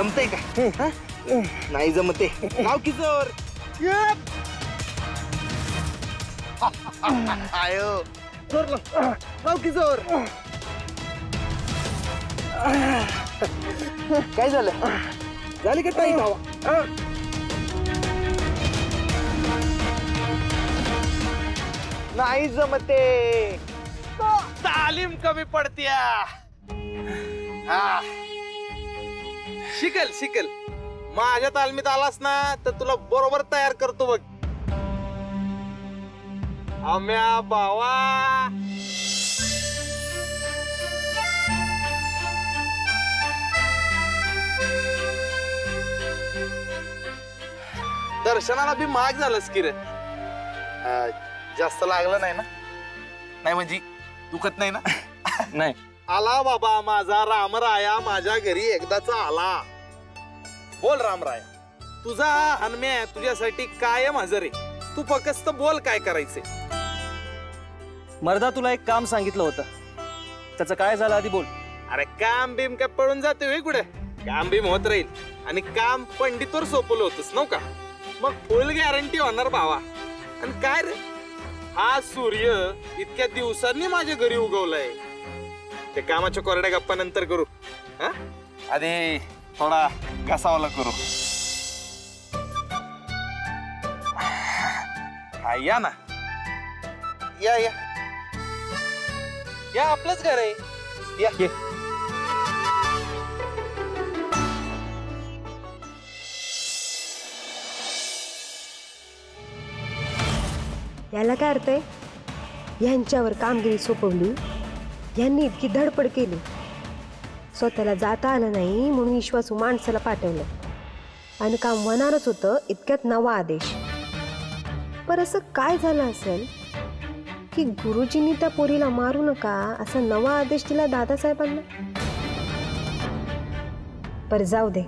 जमतंय का? नाही जमते. नाव की जोर. आयो जोर नाव की जोर. काय झालं? झाली का ताई धावा? नाही जमते. तालीम कमी पडत्या. शिकल शिकल. माझ्या तालमीत आलास ना तर तुला बरोबर तयार करतो बघ. आम्या बावा. दर्शनाला बी महाग झालंस की रे. जास्त लागलं नाही ना? नाही म्हणजे दुखत नाही ना? नाही. आला बाबा माझा रामराया माझ्या घरी एकदाचा आला. बोल रामराया. तुझा हनम्या तुझ्यासाठी कायम हजर आहे. तू फक्त बोल काय करायचे. मर्दा तुला एक काम सांगितलं होतं, त्याचं काय झालं आधी बोल. अरे काम बीम काय पळून जाते होय कुठे? काम बीम होत राहील. आणि काम पंडितवर सोपवलं होतंस नव का? मग फुल गॅरंटी होणार भावा. आणि काय रे, हा सूर्य इतक्या दिवसांनी माझ्या घरी उगवलाय. ते कामाच्या कोरड्या गप्पा नंतर करू. आधी थोडा घसावाला करू. हा या ना. या या या, आपलंच घर आहे. या ये. याला काय अर्थ आहे? यांच्यावर कामगिरी सोपवली, यांनी इतकी धडपड केली, स्वतःला जाता आलं नाही म्हणून विश्वासू माणसाला पाठवलं आणि काम होणारच होतं इतक्यात नवा आदेश. पर असं काय झालं असेल की गुरुजींनी त्या पोरीला मारू नका असा नवा आदेश दिला दादासाहेबांना? पर जाऊ दे,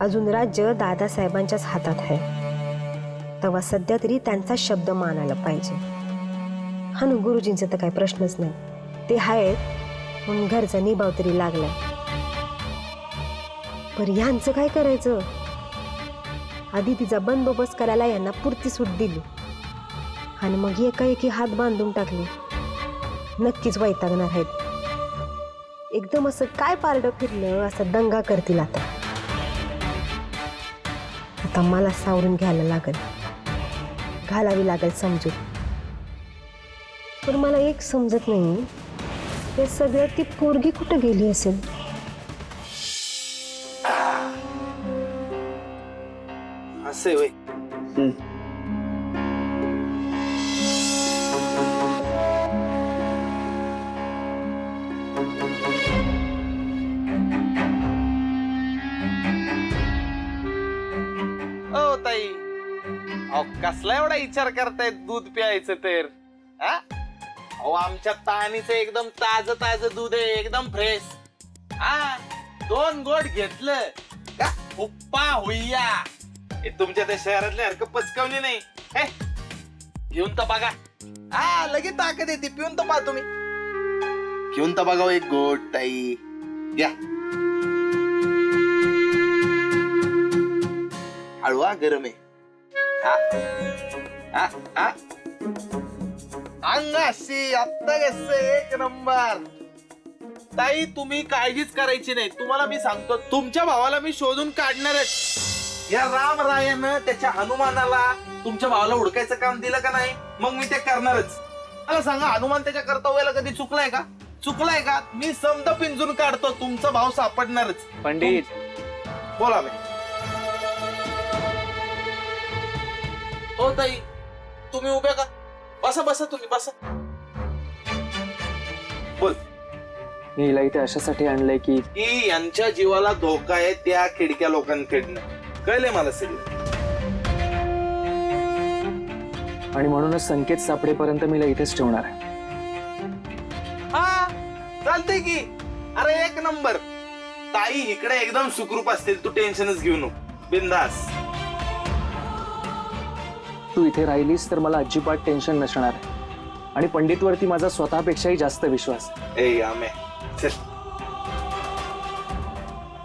अजून राज्य दादासाहेबांच्याच हातात आहे. तेव्हा सध्या तरी त्यांचा शब्द मानायला पाहिजे. हा ना, गुरुजींचा तर काही प्रश्नच नाही. ते आहेत म्हणून घरचा निभाव तरी लागलाय. पर यांचं काय करायचं? आधी तिचा बंदोबस्त करायला यांना पुरती सूट दिली आणि मग एकाएकी हात बांधून टाकले. नक्कीच वैतागणार आहेत. एकदम असं काय पारडं फिरलं असं दंगा करतील. आता मला सावरून घ्यायला लागेल, घालावी लागेल समजूत. पण मला एक समजत नाही, हे सगळ्यात ती पोरगी कुठं गेली असेल? असे होय. ओ ताई, अहो कसला एवढा विचार करतायत दूध प्यायचं तर? अहो आमच्या ताणीचं एकदम ताज ताज दूध आहे, एकदम फ्रेश. 2 गोट घेतलं का उप्पा होईया. हे तुमच्या त्या शहरातल्या हरकत पचकावली नाही. घेऊन तर बघा. लगेच ताकद येते. पिऊन तर पहा तुम्ही. घेऊन तर बघा एक गोट ताई. या हळवा गरम आहे. अंगाशी आत्ता कसं एक नंबर. ताई तुम्ही काळजीच करायची नाही. तुम्हाला मी सांगतो, तुमच्या भावाला मी शोधून काढणारच. या रामरायानं त्याच्या हनुमानाला तुमच्या भावाला हुडकायचं काम दिलं का नाही, मग मी ते करणारच. मला सांगा, हनुमान त्याच्या कर्तव्याला कधी चुकलाय का? चुकलाय का? मी समद पिंजून काढतो. तुमचा भाव सापडणारच. पंडित बोला बाई. हो ताई, तुम्ही उभ्या का? बसा बसा, तुम्ही बसा. बोल. मी हिला इथे अशासाठी आणलंय की यांच्या जीवाला धोका आहे त्या खिडक्या लोकांकडनं. कळले मला सगळं. आणि म्हणूनच संकेत सापडेपर्यंत मी इथेच ठेवणार आहे. चालतंय की. अरे एक नंबर. ताई इकडे एकदम सुखरूप असतील, तू टेन्शनच घेऊ नको. बिंदास. तू इथे राहिलीस तर मला अजिबात टेन्शन नसणार आहे. आणि पंडितवरती माझा स्वतःपेक्षाही जास्त विश्वास. ए आमे चल.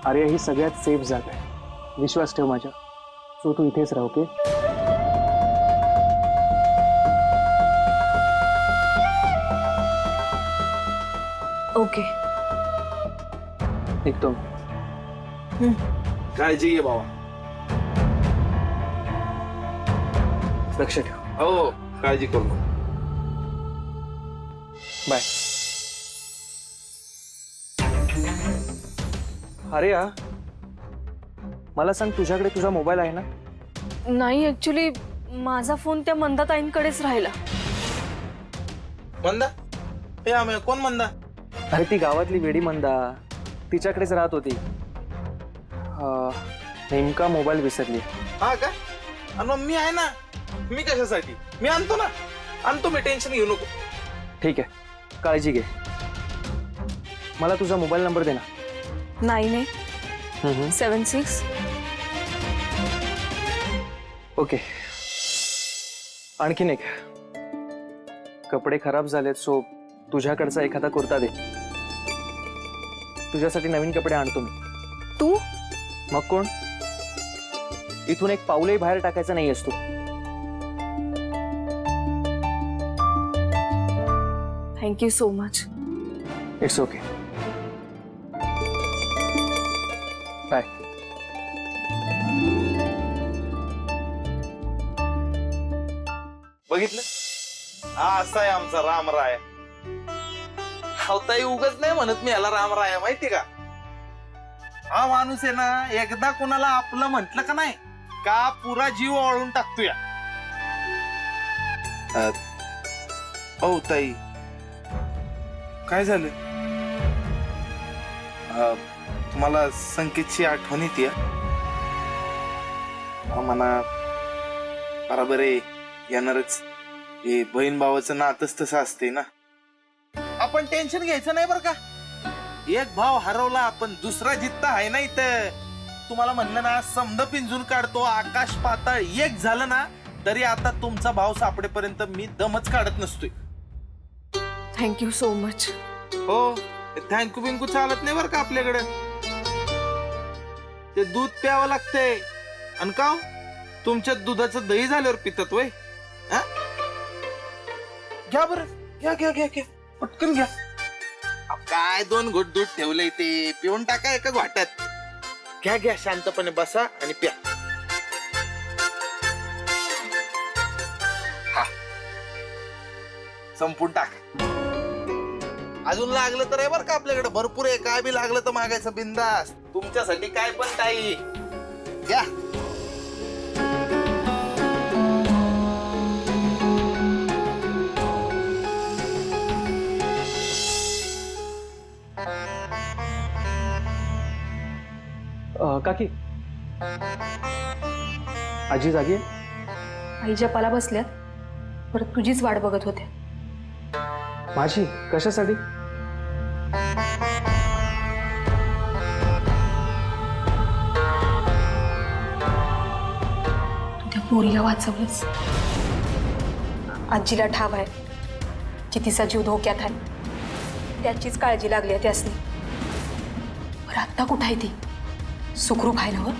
आर्या ही सगळ्यात सेफ जागा आहे, विश्वास ठेव माझ्या. सो तू इथेच राह. ओके? ओके. निघतो मी. काळजी घे बाबा. लक्ष ठेव. हो, काळजी करू. बाय. आर्या, मला सांग, तुझ्याकडे तुझा मोबाईल आहे ना? नाही, ऍक्च्युली माझा फोन त्या मंदाताईंकडेच राहिला. मंदा? हे आम्ही कोण मंदा? अरे ती गावातली वेडी मंदा, तिच्याकडेच राहत होती. नेमका मोबाईल विसरली. हा का? आणि मग मी आहे ना. मी कशासाठी? मी आणतो ना. आणतो मी, टेन्शन घेऊ नको. ठीक आहे, काळजी घे. मला तुझा मोबाईल नंबर दे ना. 9876. ओके. आणखीन एक, कपडे खराब झालेत, सो तुझ्याकडचा एखादा कुर्ता दे. तुझ्यासाठी नवीन कपडे आणतो मी. तू? मग कोण? इथून एक पाऊलही बाहेर टाकायचं नाही असतो. Thank you so much. It's okay. Bye. बघितलं? हा असा आहे आमचा रामराय. ताई उगाच नाही म्हणत मी याला रामराय, माहिती का? हा माणूस आहे ना, एकदा कोणाला आपलं म्हटलं का नाही का पुरा जीव ओळून टाकतो या. ओ ताई, काय झालं? तुम्हाला संकेतची आठवण येते? म्हणा बरोबर आहे, येणारच. हे बहीण भावाचं नातच तसं असते ना. आपण टेन्शन घ्यायचं नाही बरं का. एक भाव हरवला, आपण दुसरा जित्ता आहे ना इथं. तुम्हाला म्हणलं ना, समद पिंजून काढतो, आकाश पाताळ एक झालं ना, तरी आता तुमचा भाव सापडेपर्यंत मी दमच काढत नसतोय. Thank you so much. हो, थँक्यू बिंकू चालत नाही बरं का आपल्याकडे. ते दूध प्यावं लागतंय. आणि का हो? तुमच्या दुधाचं दही झाल्यावर पितात वय? घ्या बरं, घ्या घ्या घ्या घ्या, पटकन घ्या. काय 2 घोट दूध ठेवलंय ते, पिऊन टाका एका घोट्यात. घ्या घ्या, शांतपणे बसा आणि प्या. हा, संपून टाका. अजून लागलं तर आहे बरं का आपल्याकडे, भरपूर आहे. काय बी लागलं तर मागायचं बिंदास. तुमच्यासाठी काय पण काही घ्या. काकी, आजी जागी आहे? आई जपाला बसल्यात, परत तुझीच वाट बघत होते. माझी? कशासाठी? तू त्या पोरीला वाचवलंस. आजीला ठाव आहे की तिचा जीव धोक्यात आहे, त्याचीच काळजी लागली आहे त्यासनी. बरं, आत्ता कुठं आहे ती? सुखरूप आहे ना?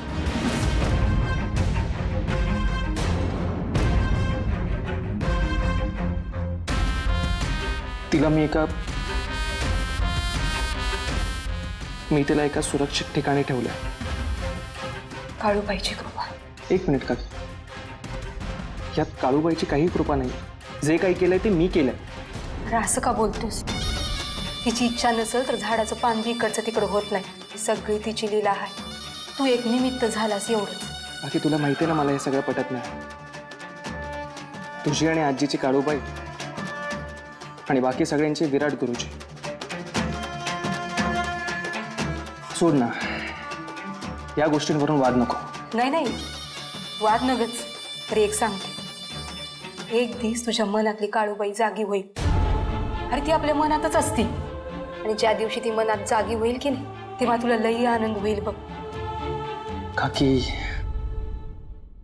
तिला मी तिला एका सुरक्षित ठिकाणी ठेवलंय. काळूबाईची कृपा. 1 मिनिट काकी, यात काळूबाईची काही कृपा नाही. जे काही केलंय ते मी केलंय. अरे असं का बोलतोस? तिची इच्छा नसेल तर झाडाचं पान बी इकडचं तिकडं होत नाही. ही सगळी तिची लीला आहे. तू एक निमित्त झालास एवढंच. बाकी तुला माहिती ना, मला हे सगळं पटत नाही. तुझी आणि आजीची काळूबाई आणि बाकी सगळ्यांची विराट गुरुजी. सोड ना, या गोष्टींवरून वाद नको. नाही नाही, वाद नगच. तर एक सांगते, एक दिवस तुझ्या मनातली काळूबाई जागी होईल. अरे ती आपल्या मनातच असते, आणि ज्या दिवशी ती मनात जागी होईल की नाही, तेव्हा तुला लई आनंद होईल बघ. काकी,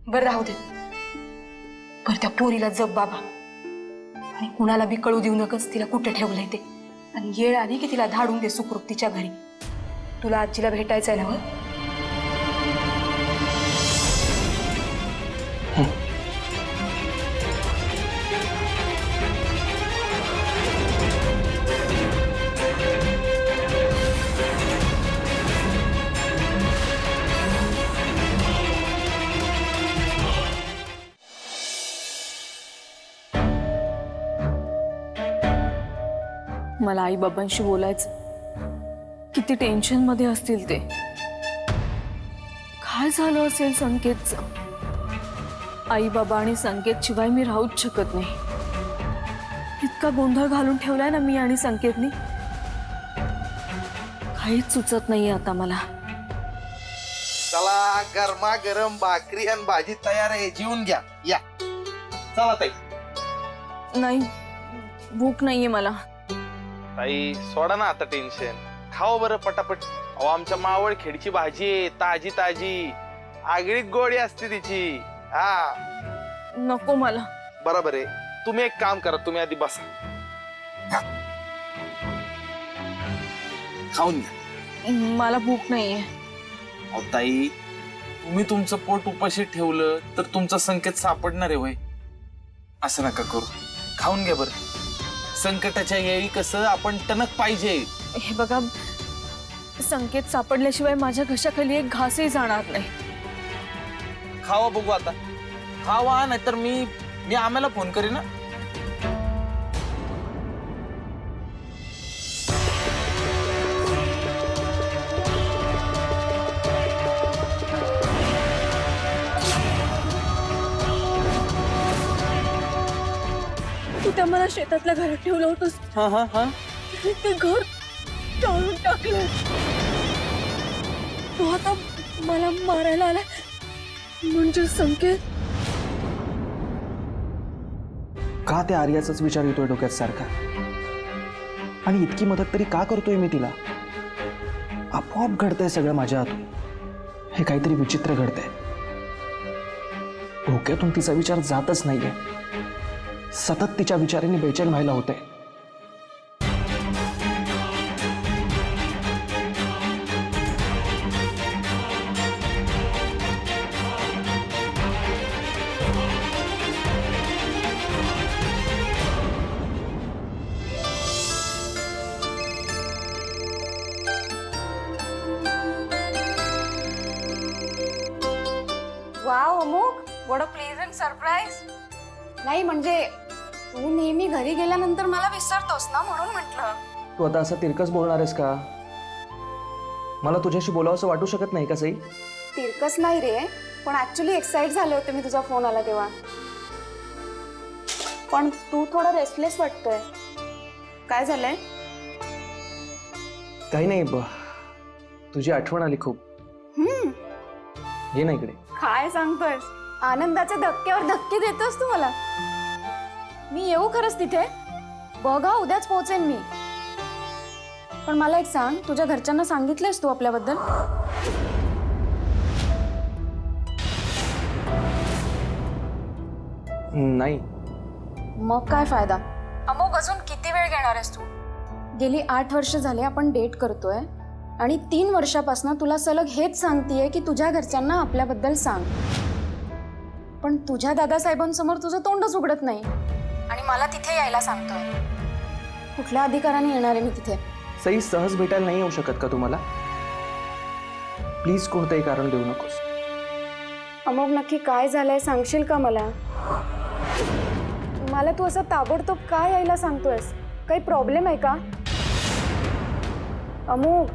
बरं राहू दे. बरं, त्या पोरीला जप बाबा, आणि कुणाला बी कळू देऊ नकस तिला कुठे ठेवलंय ते. आणि येळ आली की तिला धाडून दे सुखरूप तिच्या घरी. तुला आजीला भेटायचंय ना? मला आई बाबांशी बोलायचं. किती टेन्शन मध्ये असतील ते. काय झालं असेल संकेतचं? आई बाबा आणि संकेत शिवाय मी राहूच शकत नाही. इतका गोंधळ घालून ठेवलाय ना मी आणि संकेतनी. काहीच सुचत नाहीये आता मला. चला, गरमा गरम भाकरी आणि भाजी तयार आहे, जेवून घ्या. या चला ताई. नाही, भूक नाहीये मला. ताई सोडा ना आता टेन्शन, खाओ बरं पटापट. अहो आमच्या मावळ खेडची भाजी आहे, ताजी ताजी, आगळीच गोडी असते तिची. हा नको मला. बरोबर आहे. तुम्ही एक काम करा, तुम्ही आधी बसा, खाऊन घ्या. मला भूक नाहीये. अहो ताई, तुम्ही तुमचं पोट उपाशी ठेवलं तर तुमचा संकेत सापडणार आहे होय. असं नका करू, खाऊन घ्या बरं. संकटाच्या वेळी कसं आपण टणक पाहिजे. हे बघा, संकेत सापडल्याशिवाय माझ्या घशाखाली एक घासही जाणार नाही. खावा बघू आता, खावा, नाहीतर मी आम्हाला फोन करीन ना. तू त्या मला शेतातल्या घरात ठेवलं होतंस. ते घर टाळून टाकलं. तू आता मला मारायला आलाय म्हणजे संकेत. का त्या आर्याचाच विचार येतोय डोक्यात सारखा? आणि इतकी मदत तरी का करतोय मी तिला? आपोआप घडतंय सगळं माझ्या हातून. हे काहीतरी विचित्र घडतंय. डोक्यातून तिचा विचार जातच नाहीये. सतत तिच्या विचाराने बेचैन व्हायला होतंय. वाव अमुक, व्हॉट अ प्लेझंट सरप्राईज. नाही म्हणजे तू नेहमी घरी गेल्यानंतर मला विसरतोस ना, म्हणून म्हटलं. तू आता असं तिरकस बोलणार आहेस का? मला तुझ्याशी बोलावं असं वाटू शकत नाही का सई? तिरकस नाही रे, पण ऍक्च्युली एक्साइट झाले होते मी तुझा फोन आला तेव्हा. पण तू थोडा रेस्टलेस वाटतोय. काय झालंय? काही नाही, तुझी आठवण आली खूप. ये ना इकडे. काय सांगतोयस? आनंदाचे धक्क्यावर धक्के देतोस तू मला. मी येऊ खरंच तिथे? बघा, उद्याच पोहोचेन मी. पण मला एक सांग, तुझ्या घरच्यांना सांगितलंयस तू आपल्याबद्दल? नाही. मग काय फायदा? अमोग, अजून किती वेळ घेणार आहेस तू? गेली 8 वर्ष झाले आपण डेट करतोय आणि 3 वर्षापासून तुला सलग हेच सांगतेय की तुझ्या घरच्यांना आपल्याबद्दल सांग. पण तुझ्या दादासाहेबांसमोर तुझं तोंडच उघडत नाही आणि मला तिथे यायला सांगतोय. कुठल्या अधिकाराने येणार आहे मी तिथे? सई, सहज भेटायला नाही येऊ शकत का तुम्हाला? प्लीज कोणतंही कारण देऊ नकोस. अमोग, नक्की काय झालंय सांगशील का मला? मला तू असं ताबडतोब का यायला सांगतोयस? काही प्रॉब्लेम आहे का? अमोग,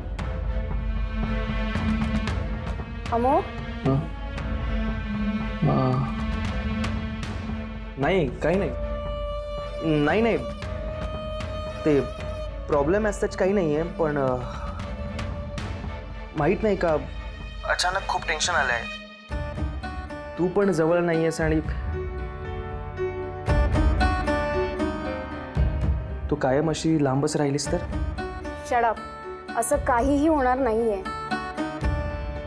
अमोग. नाही, काही नाही. नाही नाही, ते प्रॉब्लेम ॲज सच काही नाही आहे, पण माहीत नाही का अचानक खूप टेन्शन आलं आहे. तू पण जवळ नाही आहेस आणि तू कायम अशी लांबच राहिलीस तर? Shut up. असं काहीही होणार नाहीये.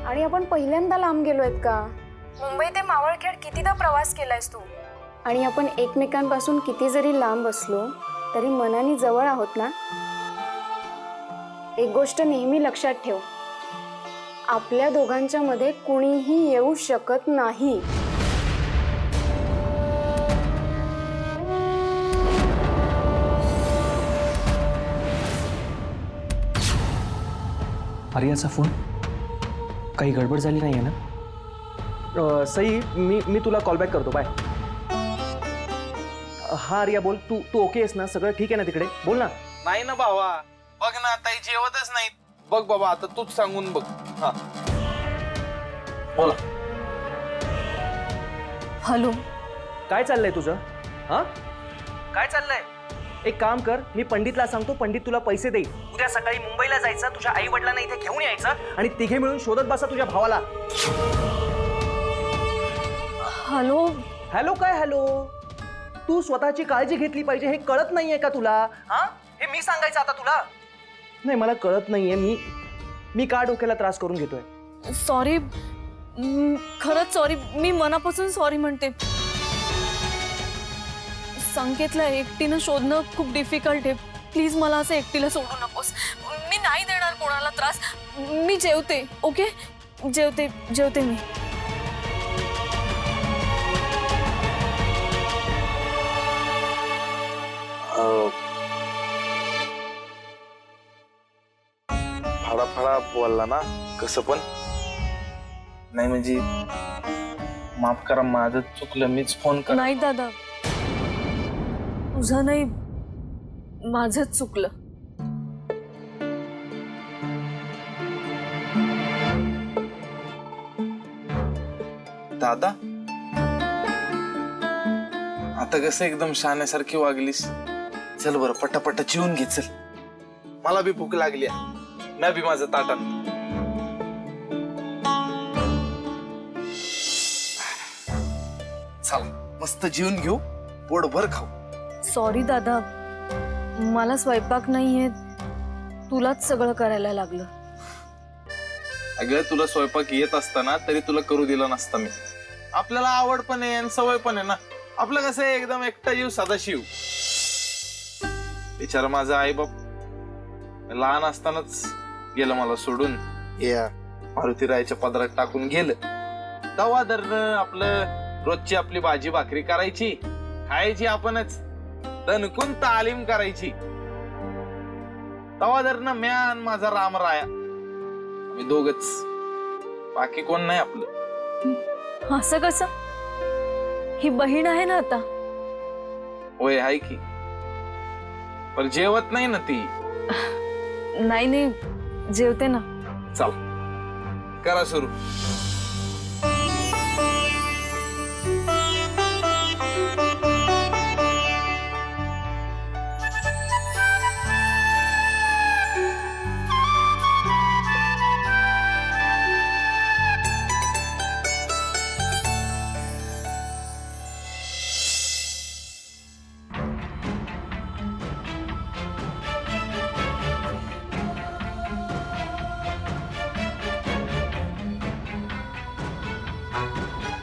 आणि आपण पहिल्यांदा लांब गेलोयत का? मुंबई ते मावळखेड कितीदा प्रवास केलायस तू. आणि आपण एकमेकांपासून किती जरी लांब असलो तरी मनाने जवळ आहोत ना. एक गोष्ट नेहमी लक्षात ठेव, आपल्या दोघांच्या मध्ये कुणीही येऊ शकत नाही. आर्याचा फोन, काही गडबड झाली नाही आहे ना? सई, मी तुला कॉल बॅक करतो, बाय. हा आर्या बोल, तू ओके आहेस ना? सगळं ठीक आहे ना तिकडे? बोल ना. नाही ना भावा, बघ ना ताई जेवतच नाहीत. बघ बाबा, आता तूच सांगून बघ. हा बोला. हॅलो. काय चाललंय तुझं? हा, काय चाललंय? एक काम कर, मी पंडितला सांगतो, पंडित तुला पैसे देईल. उद्या सकाळी मुंबईला जायचं, तुझ्या आई वडिलांना इथे घेऊन यायचं आणि तिघे मिळून शोधत बसा तुझ्या भावाला. हॅलो. हॅलो काय हॅलो? तू स्वतःची काळजी घेतली पाहिजे, हे कळत नाहीये का तुला? हा, हे मी सांगायचं आता तुला? नाही, मला कळत नाहीये, मी का डोक्याला त्रास करून घेतोय? सॉरी, खरंच सॉरी, मी मनापासून सॉरी म्हणते. संकेतला एकटीनं शोधणं खूप डिफिकल्ट आहे. प्लीज मला असं एकटीला सोडू नकोस. मी नाही देणार कोणाला त्रास. मी जेवते, ओके? जेवते मी. फळा बोलला ना कसं पण. नाही म्हणजे माफ करा, माझं चुकलं, मीच फोन कर. नाही दादा, तुझं नाही, माझंच चुकलं. दादा, आता कसं एकदम शाण्यासारखी वागलीस. चल बरं, पटापटा चिवून घे. चल, मला बी भूक लागली. मी बी माझं ताटात. चल, मस्त जेवून घेऊ, पोटभर खाऊ. सॉरी दादा, मला स्वयंपाक नाही येत, तुलाच सगळं करायला लागलं. अगं, तुला स्वयंपाक येत असताना तरी तुला करू दिला नसता मी. आपल्याला आवड पण आहे आणि सवय पण आहे ना. आपलं कसं आहे, एकदम एकटा जीव सदाशिव. बिचारा माझा आई बाप लहान असतानाच गेलं मला सोडून. या मारुतीरायाच्या पदरात टाकून गेलं. तवा धरणं आपलं रोजची आपली भाजी भाकरी करायची, खायची आपणच, दणकून तालीम करायची. तवा धरणं म्या आणि माझा रामराया, आम्ही दोघच, बाकी कोण नाही आपलं. असं कसं? ही बहीण आहे ना आता. होय आहे की, पण जेवत नाही ना ती. नाही, जेवते ना. चल, करा सुरू.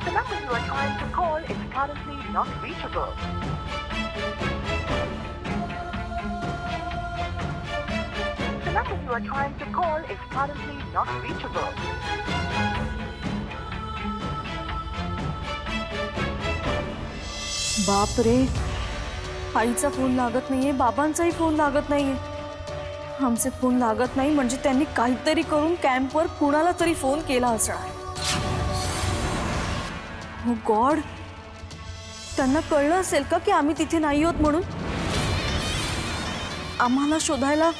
The number you are trying to call is currently not reachable. The number you are trying to call is currently not reachable. बाप रे, आईचा फोन लागत नाहीये, बाबांचाही फोन लागत नाहीये. आमचे फोन लागत नाही म्हणजे त्यांनी काहीतरी करून कॅम्पवर कुणाला तरी फोन केला असणार. हो गॉड, त्यांना कळलं असेल का की आम्ही तिथे नाही आहोत म्हणून? आम्हाला शोधायला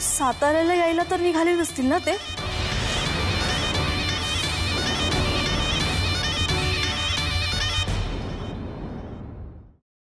साताऱ्याला यायला तर निघाले नसतील ना ते?